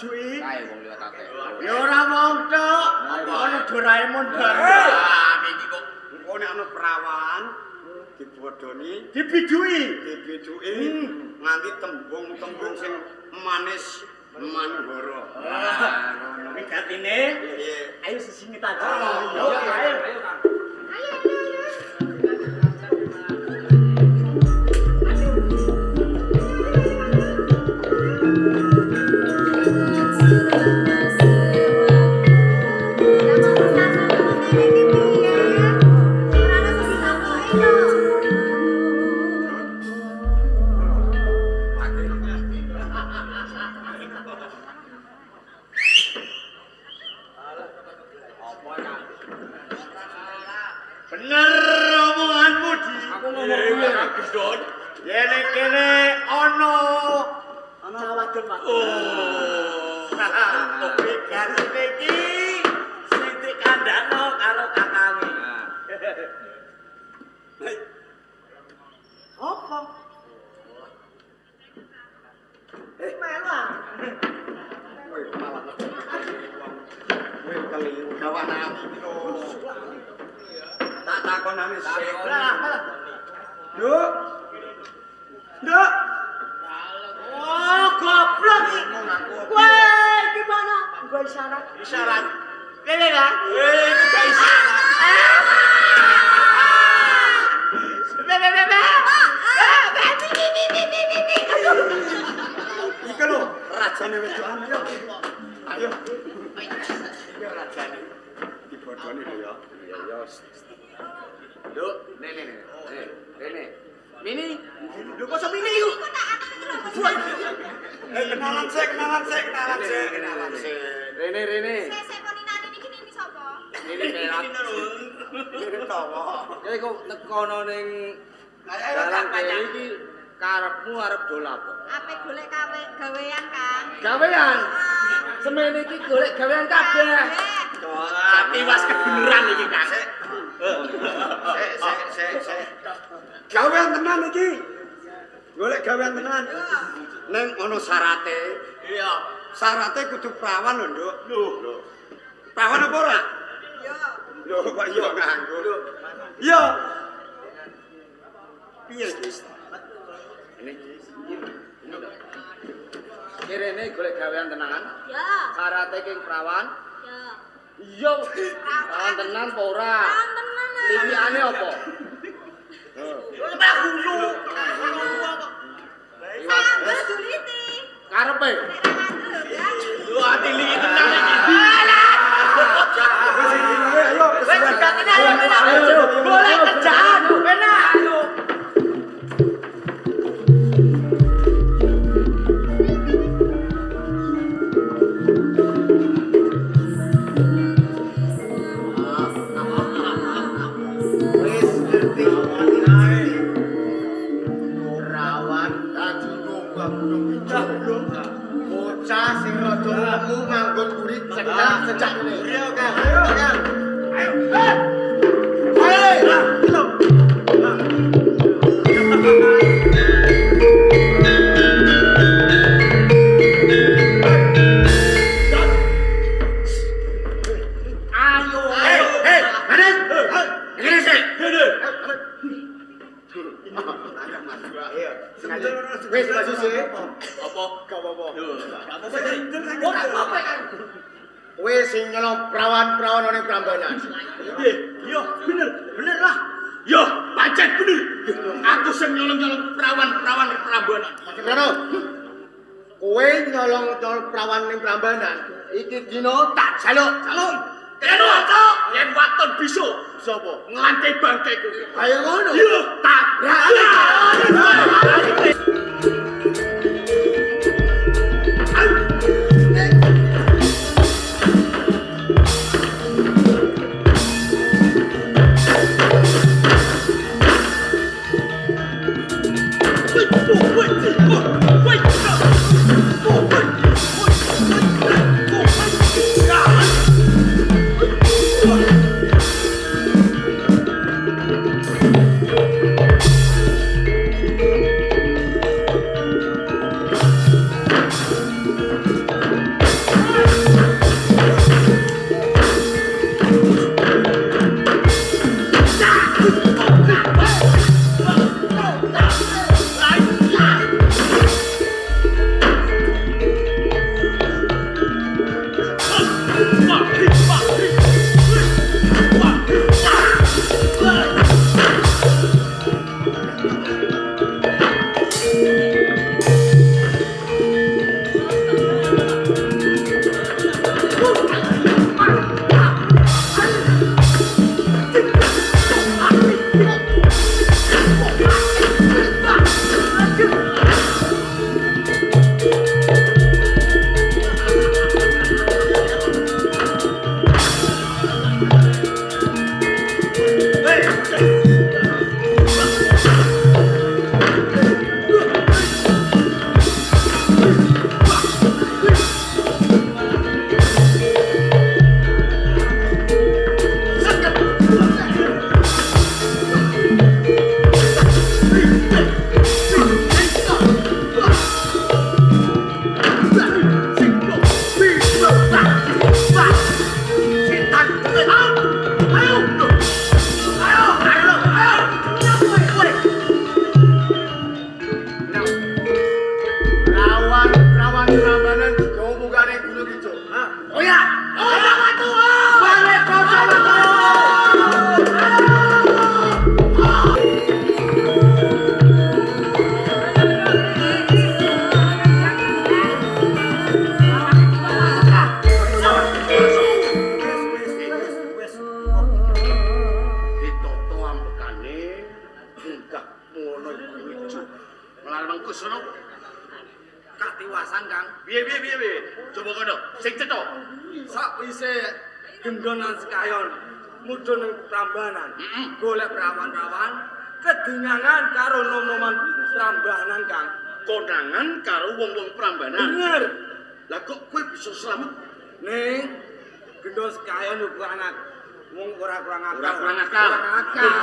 juki. Kae wong liwat ate. Ya ora wong tok. Ono Doraemon bareng. Iki kok Engko nek ana perawan dibodoni, dibiduki, nganti tembung-tembung sing manis manuhara. Ngono. Wigatine, ayo sesingit aja. Ayo, ayo. Bener omonganmu di. Aku ngomong kuwi ora gendon. Yene kene ana wadon Mas. Oh. Obligasine iki sing dikandakno karo kakange. Apa? Melu. Woi, malah. Woi, keliru kawanan iki lho. Tak takonane sik. Nduk. Nduk. Oh, goblok iki. Kowe gimana? Gua isyarat. Isyarat. Kene lah. Iki gak isyarat. Iki lho, rajane wedokan yo. Ayo. Iki rajane. Dibodoni lho ya. Iya, ya. Nduk, Rene. Mini. Nduk kok mini yuk. Kenalan sik. Rene. Sik kok ninani niki sapa? Ini perak. Ini tawa. Kowe kok tekono ning dalan kene iki karepmu arep dol apa? Ape golek gawean, Kang? Gawean. Semene iki golek gawean kabeh. Iwas kebeneran iki, Kang. Sik. Gawean tenan iki. Golek gawean tenan. Ning ono syarate. Iya. Syarate kudu perawan lho, Nduk. Lho. Perawan apa ora? Iya. Lho, kok iya nganggo. Iya. Piye iki? Ini Kirene golek gawean tenan. Ya. Syarate king perawan. Ya. Iya. Perawan tenan apa ora? Perawan tenan. Liyane apa? Mbah gulu. Sambil juliti. Karepe. Lu ati liki tenan iki. Ayo, wis gatene ayo. Boleh kerjaan, enak. Ayo. Bocah sing rada lemu nganggo kurit sejak ini. Iya, Kang. Ayo, Kang. Ayo. Wes baju sih. Apa? Gak apa-apa. Ora apa-apa kan. Wes sing nyelong perawan-perawan ning Prambanan. Iya, bener lah. Yo, pancen bener. Aku sing nyolong-nyolong perawan-perawan ning Prambanan. Ngono. Kowe nyolong-nyolong perawan ning Prambanan, iki dino tak jaluk. Kene wae, yen waton bisa. Sopo? Nglantai bangkeku. Kaya ngono. Iya, tabrak. sono. Katiwasan, Kang. Piye. Coba kono, sing cetha. Sakwise gendhonan sekayon mudhun ning Prambanan. Golek perawan-perawan kedinyangan karo nom-noman Prambanan, Kang. Konangan karo wong-wong Prambanan. Bener. Lah kok kowe bisa slamet? Ning gendhon sekayon uga anak wong ora kurang akal. Ora kurang akal.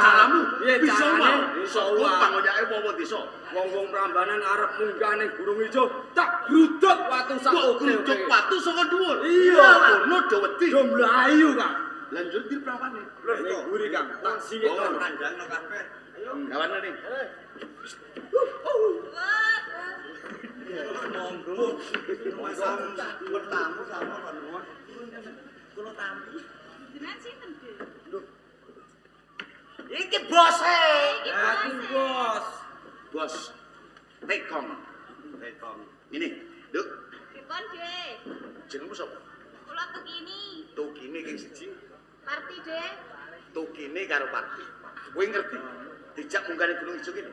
Caramu bisa wae. Iso pangoyake wong desa. Wong-wong Prambanan arep munggah ning Gunung Ijo, tak gruduk watu sak oke. Gruduk watu saka dhuwur. Iya, ono do wedi. Do mlayu, Kang. Lanjut di prawane. Lho, ning guri, Kang. Tak singit kandangno kabeh. Ayo, gawane ning. Monggo. Bertamu sama Pak Nuwun. Kula tampi. Jenengan sinten, Dik? Iki bose. Aku bos. Bos. Tekong. Ini, Duk. Pripun, Dik? Jenengmu sapa? Kula Tukini. Tukine king siji. Parti, Dik. Tukine karo Parti. Kowe ngerti? Dijak munggane Gunung Ijo kene.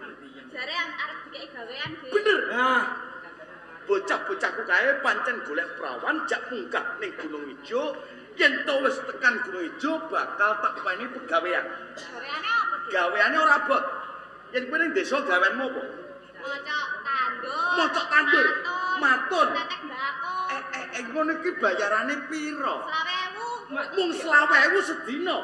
Jare arep dikeki gawean, Dik. Bener. Nah, Bocah-bocahku kae pancen golek perawan jak munggah ning Gunung Ijo. Yen to wis tekan Gunung Ijo bakal tak paini pegawean. Gaweane apa, Dik? Gaweane ora bot. Yen kowe ning desa gaweanmu apa? Mocok tandur. Mocok tandur. Matun. Tetek mbako. Ngono iki bayarane piro? 20.000. Mung 20.000 sedina.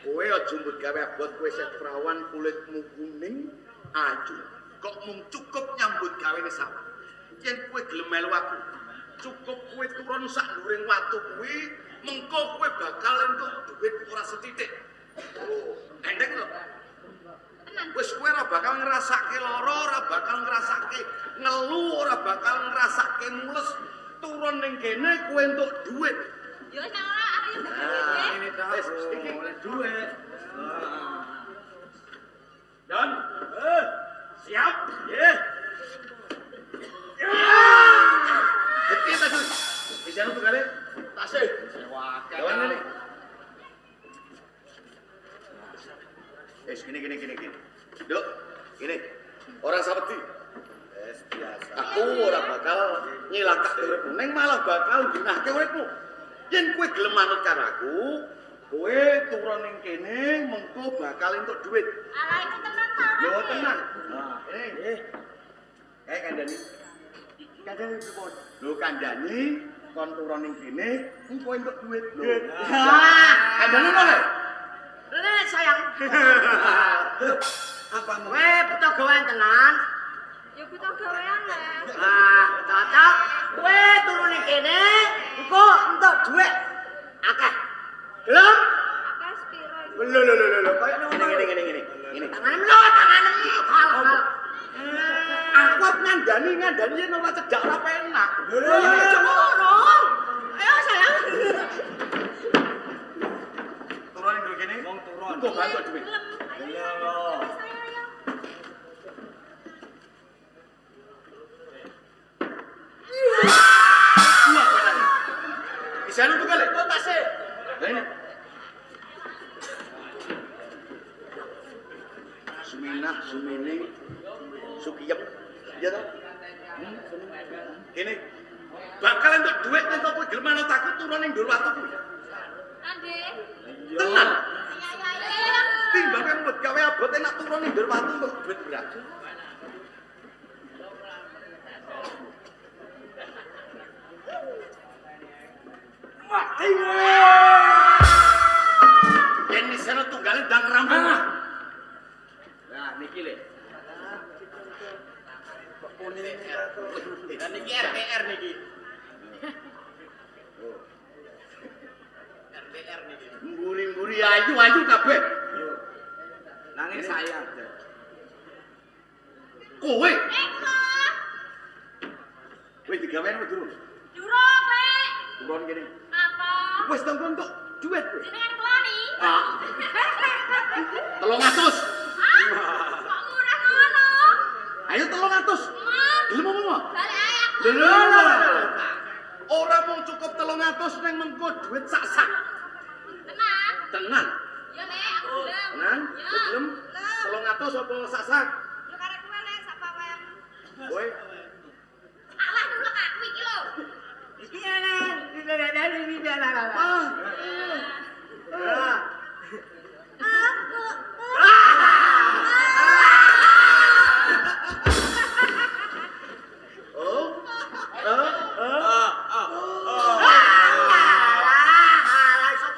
Kowe aja mbut gawe abot kowe set perawan kulitmu kuning aja. Kok mung cukup nyambut gawene sawah. Yen kowe gelem melu aku, cukup kowe turun sak dhuwuring watu kuwi, mengko kowe bakal entuk duit ora sethithik. Oh, endek lho. Wis kowe ora bakal ngrasake lara, ora bakal ngrasake ngelu, ora bakal ngrasake mules. Turun ning kene kowe entuk duit. Yo wis nang ora ayo ini tak oleh duit. Dan siap? Nggih. Iki tadi. Bisa nu kali? Tasih. Sewakan. Gawan ini. Gini. Duk, gini. Orang sabeti. Biasa. Aku ora bakal nyilakak uripmu, ning malah bakal ginahke uripmu. Yen kowe gelem manut karo aku, kowe turun ning kene mengko bakal entuk duit. Ala itu tenan ta? Yo tenang. Nah, ini. Kandhani. Kandhani pripun? Lho kandhani kon turun ning kene engko entuk duit. Lho. Kandhani lho. Lha sayang. Apa mau? Kowe butuh gawean tenan. Ya butuh gawean lah. Ah, cocok. Kowe turu ning kene, engko entuk dhuwit akeh. Gelem? Akeh sepiro iki? Lho. Kayak ngene. Tanganem lho, tanganem. Hal. Aku ngandani yen ora cedak ora penak. Lho, ngono. Ayo sayang. Turun ning kene. Wong turun. Engko bantu duit. Ayo. Bisa lu tuh kali? Kok tasih? Ini. Sumining, Sukiyep. Iya toh? Ini bakal entuk duit nek kowe gelem manut aku turun ning ndur watu kuwi. Ande. Tenang. Iya. Timbang mbet gawe abot enak turun ning ndur watu untuk duit berat. Mati. Yen misalnya tunggal ndang rambut. Nah, niki le. Dan niki RPR niki. RPR niki. Mburi-mburi ayu kabeh. Nanging sayang. Kowe Eko. wis digawean wis durung? Durung, Lek. Turun kene. Apa? Wis tanggo entuk duit kowe. Jenengan keloni? Ah. 300. Kok murah ngono? Ayo 300. Gelem apa? Balik ae aku. Lho. Ora mung cukup 300 ning mengko duit sak-sak. Tenan Tenan. Ya, Lek, aku gelem. Tenan? Ya. Wis gelem? 300 apa sak-sak? Ya karek kowe Lek, sak pawen. Kowe Alah dulu aku iki lho. Iki ana.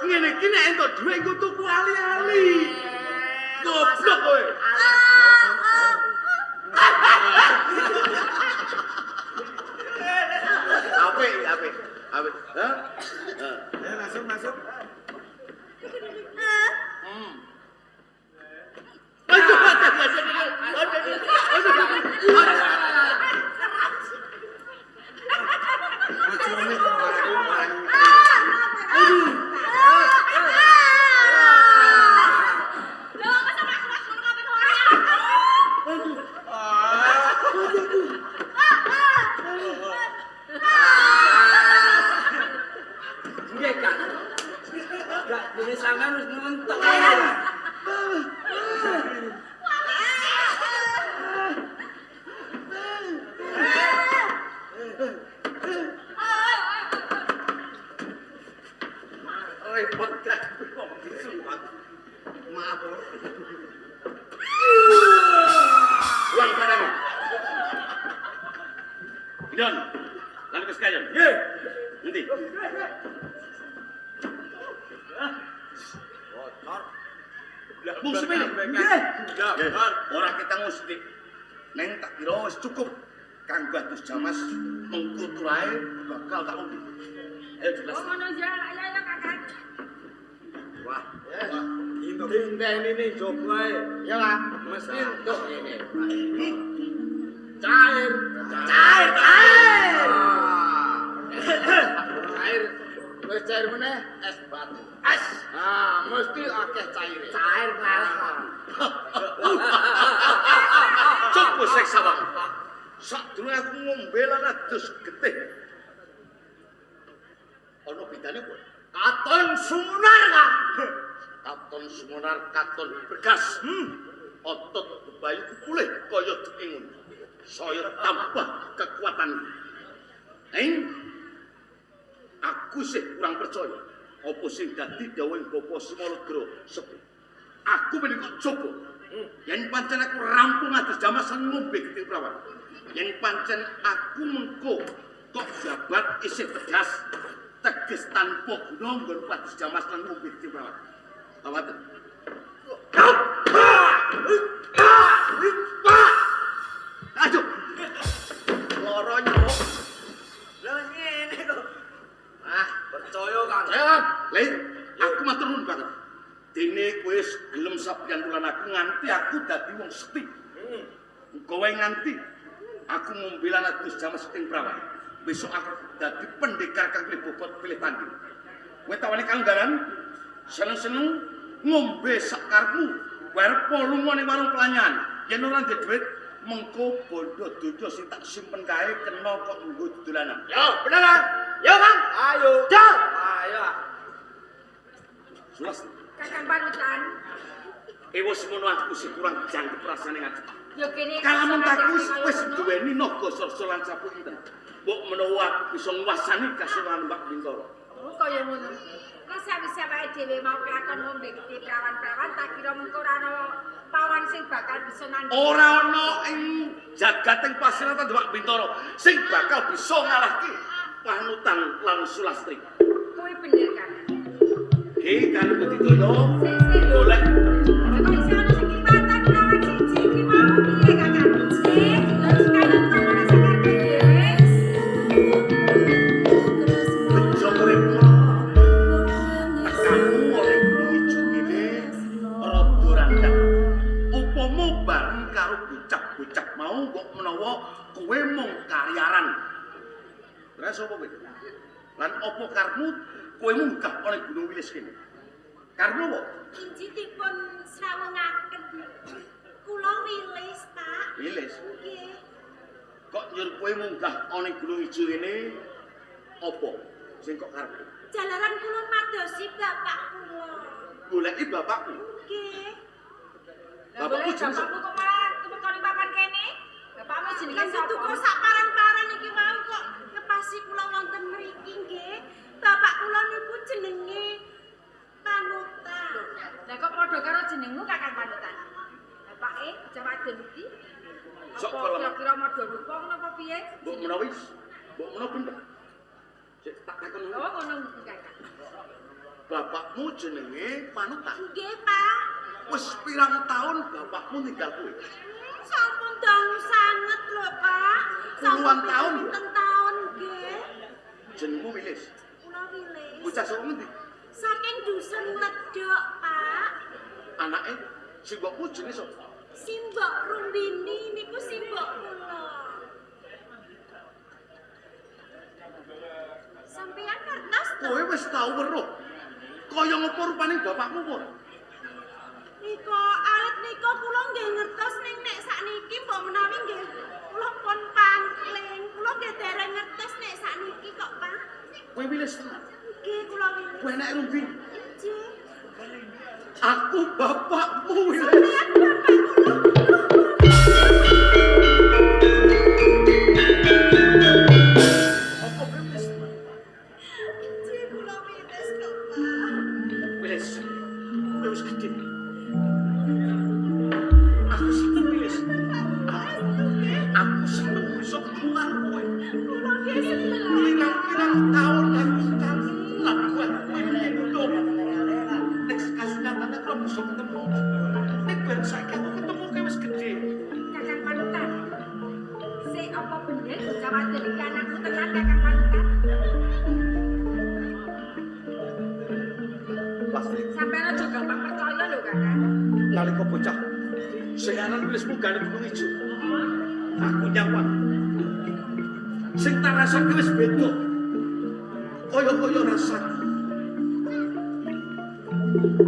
ngene iki nek entuk dhuwit engko tuku ali-ali. Goblok kowe. Apik. Hah? Masuk. Loh, masa mas ngono kabeh ora. Nggih, Kak. Gak dene sampean wis ngentok. Repot kan kok disumpah. Maaf. Uang barang. Don, lan wis kayon. Nggih. Endi? Bung Semene. Nggih. Ora kita mesti. Neng tak kira wis cukup kanggo atus jamas mengkutu ae bakal tak umbi. Ayo jelas. Oh, ngono ya, ya Kakak. Wah. Dinteni ning jogo ae. Ya lah, Mesti entuk ngene. cair. Cair. Wis cair meneh es batu. Es. Mesti akeh caire. Cair kalah. Coba sek sawang. Sadurunge aku ngombe lan adus getih. Ono bedane kok. Katon sumunar Kak. Katon sumunar, katon bergas. Otot bebayuku pulih kaya diingun. Saya tambah kekuatan. Aku sih kurang percaya. Apa sing dadi dawuhing Bapak Sumaragra sepuh. Aku menika coba. Yen pancen aku rampung adus jamasan ngombe getih prawan. Yen pancen aku mengko kok jabat isih tegas. Teges tanpa guna nggon adus jamas lan ngombe getih prawan. Awaten. Ayo. Loro nyeruk. Lah ngene kok. Percaya kan? Percaya. Lah, aku matur nuwun banget. Dene kowe gelem sabiyan wulan aku nganti aku dadi wong sekti. Kowe nganti aku ngombe lan adus jamas ing prawan. Besok aku dadi pendekar kang bobot pilih tanding. Kowe tawane kanggaran seneng-seneng ngombe sak karepmu. Warep lunga ning warung pelanyan. Yen ora ndek dhuwit mengko bondo dodo sing tak simpen kae kena kok nggo dolanan. Yo, bener kan? Yo, Kang. Ayo. Yo. Ayo. Sulas. Kakang panutan. Ewo semono aku sing kurang jangkep rasane ngajak. Yo kene. Kalamun aku wis duweni naga sarsa lan sapu inten. Mbok menawa aku bisa nguasani kasuruhan Mbak Bintoro. Oh, kaya ngono. Bisa wae dhewe mau kelakon ngombe getih prawan-prawan tak kira mengko ora ana pawan sing bakal bisa nanding. Ora ana ing jagating pasiratan Mbak Bintoro sing bakal bisa ngalahke panutan lan Sulastri. Kowe bener kan? Ki kan Butitono golek Kok iso ana sing kliwatan lawan siji iki mau piye Kakak? Terus kaya kono sakar dhewe. bejo uripmu. Kamu oleh ijo ngene rada randang. Upama bareng karo bocah-bocah mau kok menawa kowe mung karyaran. Terus apa kowe? Lan apa karepmu kowe munggah oleh Gunung Wilis kene? Karepmu apa? Inji dipun srawungaken. Kula wilis, Pak. Wilis. Nggih. Kok nyuruh kowe munggah ana Gunung Ijo kene apa? Sing kok karepmu? Jalaran kula madosi bapak kula. goleki bapakmu. Nggih. Bapakmu jenenge bapakmu kok malah tumekani papan kene? Bapakmu jenenge Kan sapa? tuku sak paran-paran iki mau kok ngepasi kula wonten mriki nggih. Bapak kula niku jenenge Panutan. Lah kok padha karo jenengmu Kakang Panutan? Bapake Jawa Denti. Sok Apa kalau- kira-kira modho rupa ngono apa piye? Mbok menawa wis, mbok menawa bener. Cek tak takon dulu. Oh ngono kuwi Kakang. Bapakmu jenenge Panutan. Nggih, Pak. Wis pirang tahun bapakmu ninggal kowe? Sampun dangu sanget lho, Pak. Puluhan tahun. Pinten tahun nggih. Jenengmu Wilis. Kula wilis. Bocah saka ngendi? Saking dusun Ledok, Pak. Anake sing mbokmu jenenge sapa? Simbok Rumbini niku simbok kula. Sampeyan ngertos to? Kowe wis tau weruh. Kaya ngopo rupane bapakmu kok? Nika alit nika kula nggih ngertos ning nek sakniki mbok menawi nggih kula pun pangling. Kula nggih dereng ngertos nek sakniki kok, Pak. Kowe Wilis tenan. Nggih kula wilis. Kowe anake Rumbini. Nggih. Aku bapakmu Wilis. Sampeyan bapak kula. Apa kowe Wilis? Nggih kula wilis kok, Pak. Wilis. Kowe wis gedhe. Aku seneng Wilis. Aku seneng bisa ketemu karo kowe. Kula nggih seneng. Pirang-pirang tahun aku kangen kowe hidup. Nek kasunatan aku bisa ketemu. Nek ben saiki aku ketemu kowe wis gedhe. Kakang Panutan. Sik apa bener Jawa Denti anakku tenan Kakang Panutan? Pasti Sampai aja gampang percaya lho Kakang. nalika bocah sing aran Wilis munggah gunung ijo. Aku nyawang. Sing tak rasake wis beda. Kaya-kaya rasaku.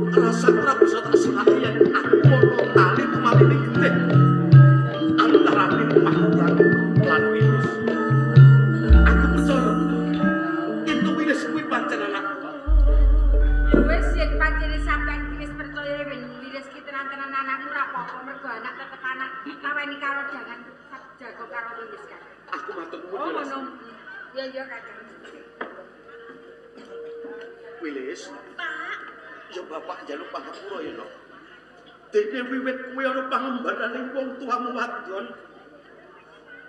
Rasaku ora bisa tak selati yen aku ono tali tumaline getih. Antarané Panutan lan Wilis. Aku percaya yen Wilis kuwi pancen anakku. Ya wis yen pancene sampean iki wis percaya yen Wilis ki tenan-tenan anakmu ora apa-apa mergo anak tetep anak taweni karo jangan jago karo Wilis kan. Aku matur nuwun Oh Wilis. ngono. Ya ya Kakang. Wilis, Pak. ya bapak njaluk pangapura ya lho. Dene wiwit kuwi ana pangembaraning wong tuamu wadon.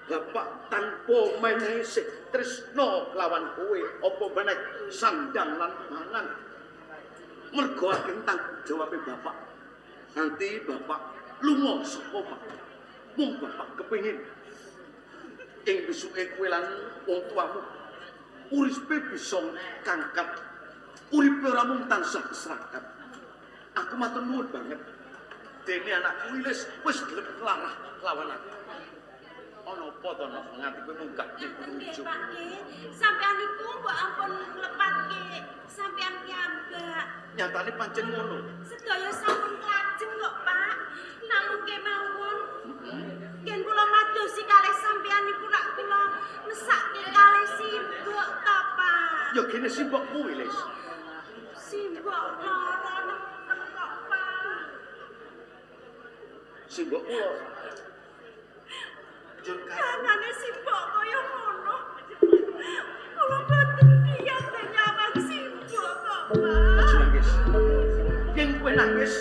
Bapak tanpa menehi sik tresna lawan kowe apa meneh sandang lan mangan. Mergo akeh tanggung jawabe bapak. Nanti bapak lunga saka omah. Mung bapak kepengin ing besuke kowe lan wong tuamu uripe bisa kangkat. Uripe ora mung tansah serakat. Aku matur nuwun banget. Dene anakku Wilis wis gelem larah lawan aku. Ana apa to nok nganti kowe munggah ning gunung Nggih, ijo? Pak nggih. Sampeyan niku mbok ampun nglepatke sampeyan piyambak. Nyatane pancen ngono. Sedaya sampun klajeng kok, Pak. Namung kemawon yen kula madosi kalih sampeyan niku rak kula mesake kalih simbok ta, Pak. Ya kene simbokmu Wilis. Simbok lara nemen kok, Pak. Simbokmu lho. Jur Kanane simbok kaya ngono. Kula boten kiyat nyawang simbok kok, Pak. aja nangis. Yen kowe nangis,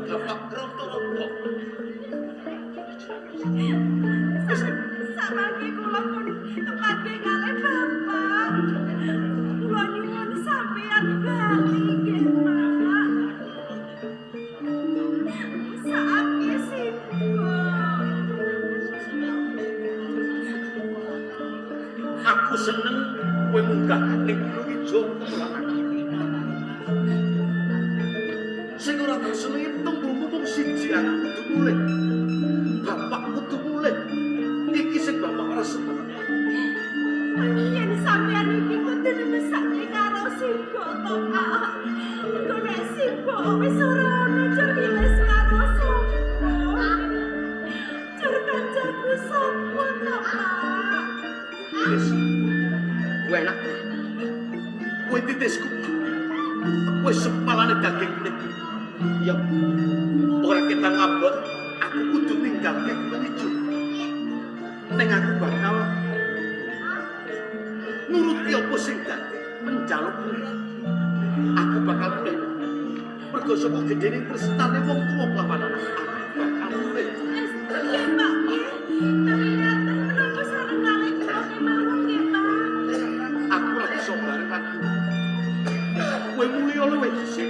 bapak kroto-kroto. Samangke kula pun tepatke kalih Bapak. Kula nyuwun sampeyan bali nggih, Pak. Saake simbok. Aku seneng kowe munggah ning gunung ijo lan aku. Sing ora tak senengi tembungmu mung siji aku kudu mulih. Bapak kudu mulih. Iki sing bapak ora seneng. Yen sampeyan iki kudu mesake karo simbok to, Pak. Engko nek simbok wis ora ono jelas karo sapa. Jur kancaku sapa to, Pak? Wilis. Kowe enak. Kowe titisku. wis sepalane daging kulit. Ya, ora kita ngabot, aku kudu ninggalke kulit ijo. Ning aku bakal nuruti apa sing dadi penjaluk kulit. Aku bakal mulih. Mergo saka gedene tresnane wong tuwa lawan anak. Aku bakal mulih. Iya, Pak. Tapi ngaten menapa sareng kalih kula kemawon nggih, Pak. Aku ora bisa bareng aku. Kowe mulih luwih dhisik.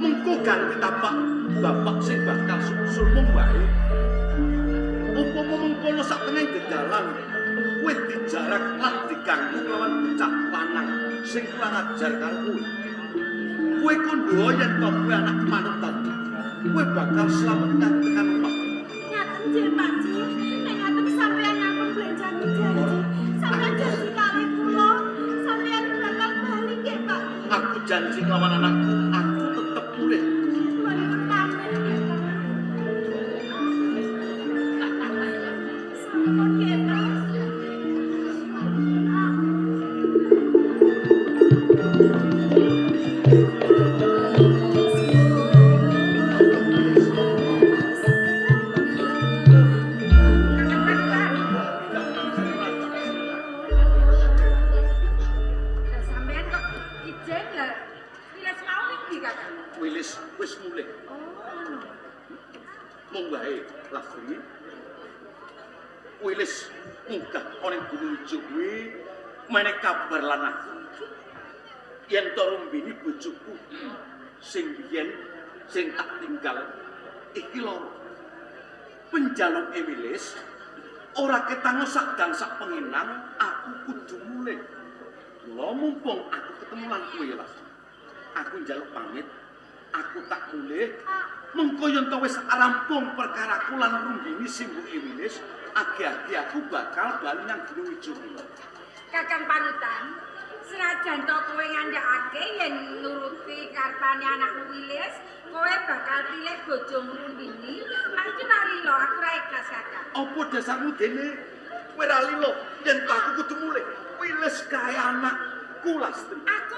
Mengko ganti tapak bapak sing bakal susul mung wae. Upama mengkono sak tengah gedalan, kowe dijarak lan diganggu lawan bocah lanang sing kurang ajar karo kowe. Kowe kondo yen to kowe anak manutan. Kowe bakal slamet tekan omah. Ngaten nggih, Pak Ji. Nek ngaten sampeyan ngampun blenjani janji. Sampeyan janji kalih kula, sampeyan bakal bali nggih, Pak. Aku janji lawan anakku, aku tetep mulih. Kula nyuwun pamit nggih, Pak. Sampun nggih, Pak. Sampean kok ijen lho. Wilas mau iki kakak. Wilis wis mulih. Oh, ngono. Mung wae, Lasri. Wilis munggah ana Gunung Ijo kuwi meneh kabar lan aku. Yen to rumbini bojoku sing biyen sing tak tinggal iki lho. Penjaluke Wilis ora ketang sak dan sak penginang, aku kudu mulih. Lha mumpung aku ketemu lan kowe, Las. Aku njaluk pamit, aku tak mulih. Mengko yen to wis rampung perkaraku lan rumbini simbuke Wilis, agi-agi aku bakal bali nang Gunung Ijo kuwi. Kakang panutan, senajan to kowe ngandhakake yen nuruti karepane anakmu Wilis, kowe bakal pilih bojomu Rumbini. Aku ora lilo, aku ora ikhlas, Kakang. Apa dasarmu dene? Kowe ra lilo yen aku kudu mulih. Wilis kae anakku, Lastri.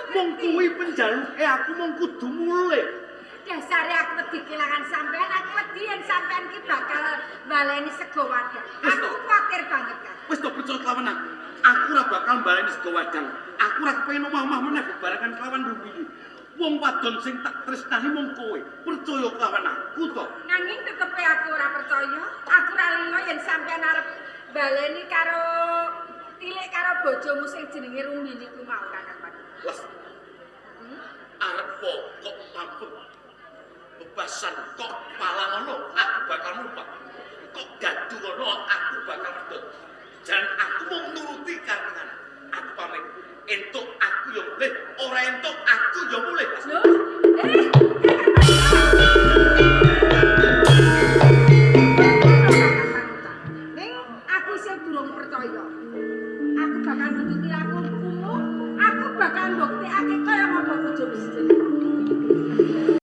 Mung kuwi penjaluke aku mung kudu mulih. Dasare aku wedi kelangan sampean, aku wedi yen sampean ki bakal baleni sego wadang. Aku kuwatir banget, Kak. Wis to percaya kelawan aku. Aku ora bakal baleni sego wadang. Aku ora kepengin omah-omah meneh bebarengan kelawan Rumbini. Wong wadon sing tak tresnani mung kowe. Percaya kelawan aku to. Nanging tetepe aku ora percaya. Aku ora lilo yen sampean arep baleni karo tilik karo bojomu sing jenenge Rumbini ku mau, Kakang panutan. Las. Arep kok pampet. Bebasan kok palang ngono aku bakal numpak. Kok gaduh ngono aku bakal medhot. Jan aku mau nuruti karenan. Aku pamit. Entuk aku yo mulih, ora entuk aku yo mulih. Lho,